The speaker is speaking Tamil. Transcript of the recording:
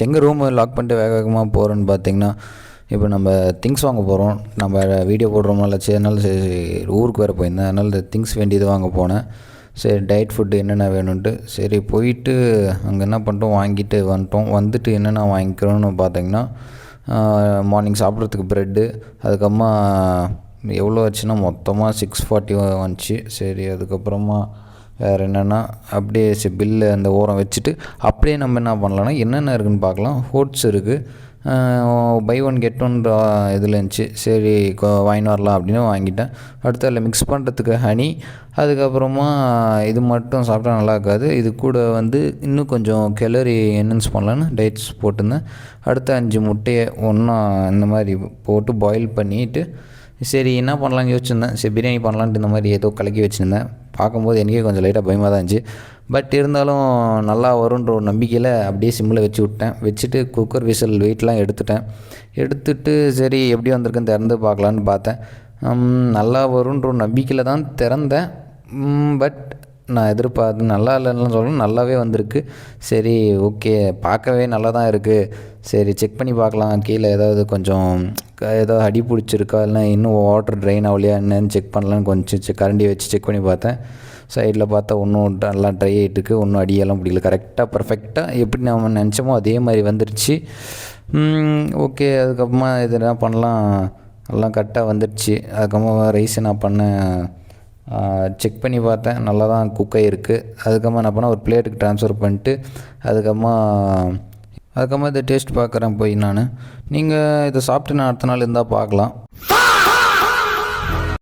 எங்கள் ரூமு லாக் பண்ணிட்டு வேக வேகமாக போகிறோன்னு பார்த்தீங்கன்னா, இப்போ நம்ம திங்ஸ் வாங்க போகிறோம். நம்ம வீடியோ போடுறோம்ல, சரி அதனால சரி ஊருக்கு வேறு போயிருந்தேன். அதனால் இந்த திங்ஸ் வேண்டியது வாங்க போனேன். சரி டயட் ஃபுட்டு என்னென்ன வேணும்ன்ட்டு சரி போயிட்டு அங்கே என்ன பண்ணிட்டோம், வாங்கிட்டு வந்துட்டோம். வந்துட்டு என்னென்ன வாங்கிக்கிறோன்னு பார்த்தீங்கன்னா, மார்னிங் சாப்பிட்றதுக்கு ப்ரெட்டு, அதுக்கப்புறமா எவ்வளோ ஆச்சுன்னா மொத்தமாக 640 வந்துச்சு. சரி அதுக்கப்புறமா வேறு என்னென்னா அப்படியே பில்லு அந்த ஓரம் வச்சுட்டு அப்படியே நம்ம என்ன பண்ணலான்னா என்னென்ன இருக்குதுன்னு பார்க்கலாம். ஓட்ஸ் இருக்குது, பை ஒன் கெட் ஒன் இதில் இருந்துச்சு. சரி வாங்கின்னு வரலாம் அப்படின்னு வாங்கிட்டேன். அடுத்து அதில் மிக்ஸ் பண்ணுறதுக்கு ஹனி, அதுக்கப்புறமா இது மட்டும் சாப்பிட்டா நல்லா இருக்காது, இது கூட இன்னும் கொஞ்சம் கெலரி என்ஹான்ஸ் பண்ணலான்னு டேட்ஸ் போட்டிருந்தேன். அடுத்த 5 முட்டையை ஒன்றா இந்த மாதிரி போட்டு பாயில் பண்ணிவிட்டு சரி என்ன பண்ணலான்னு யோசிச்சுருந்தேன். சரி பிரியாணி பண்ணலான்ட்டு இந்த மாதிரி ஏதோ கலக்கி வச்சுருந்தேன். பார்க்கும்போது எனக்கே கொஞ்சம் லைட்டாக பயமாக தான் இருந்துச்சு. பட் இருந்தாலும் நல்லா வரும்ன்ற ஒரு நம்பிக்கையில் அப்படியே சிம்மில் வச்சு விட்டேன். வச்சுட்டு குக்கர் விசில் வெயிட்லாம் எடுத்துட்டு சரி எப்படி வந்திருக்குன்னு திறந்து பார்க்கலான்னு பார்த்தேன். நல்லா வரும்ன்ற ஒரு நம்பிக்கையில் தான் திறந்தேன். பட் நான் எதிர்பார்த்து நல்லா இல்லைன்னு சொல்லணும், நல்லாவே வந்திருக்கு. சரி ஓகே, பார்க்கவே நல்லா தான் இருக்குது. சரி செக் பண்ணி பார்க்கலாம், கீழே ஏதாவது கொஞ்சம் ஏதாவது அடி பிடிச்சிருக்கா இல்லைனா இன்னும் வாட்டர் ட்ரெயின் ஆகலையா என்னன்னு செக் பண்ணலான்னு கொஞ்சம் கரண்டி வச்சு செக் பண்ணி பார்த்தேன். சைடில் பார்த்தா ஒன்றும் நல்லா ட்ரை ஆகிட்டுருக்கு, ஒன்றும் அடியெல்லாம் பிடிக்கல. கரெக்டாக பர்ஃபெக்டாக எப்படி நம்ம நினச்சோமோ அதே மாதிரி வந்துடுச்சு. ஓகே, அதுக்கப்புறமா இது என்ன பண்ணலாம், எல்லாம் கரெக்டாக வந்துடுச்சு. அதுக்கப்புறமா ரைஸ் என்ன பண்ணேன், செக் பண்ணி பார்த்தேன், நல்லா தான் குக் ஆகிருக்கு. அதுக்கப்புறமா என்ன பண்ணேன், ஒரு பிளேட்டுக்கு ட்ரான்ஸ்ஃபர் பண்ணிட்டு அதுக்கப்புறமா இதை டேஸ்ட் பார்க்குறேன் போய் நான். நீங்கள் இதை சாப்பிட்டு நான் அடுத்த நாள் இருந்தால் பார்க்கலாம்.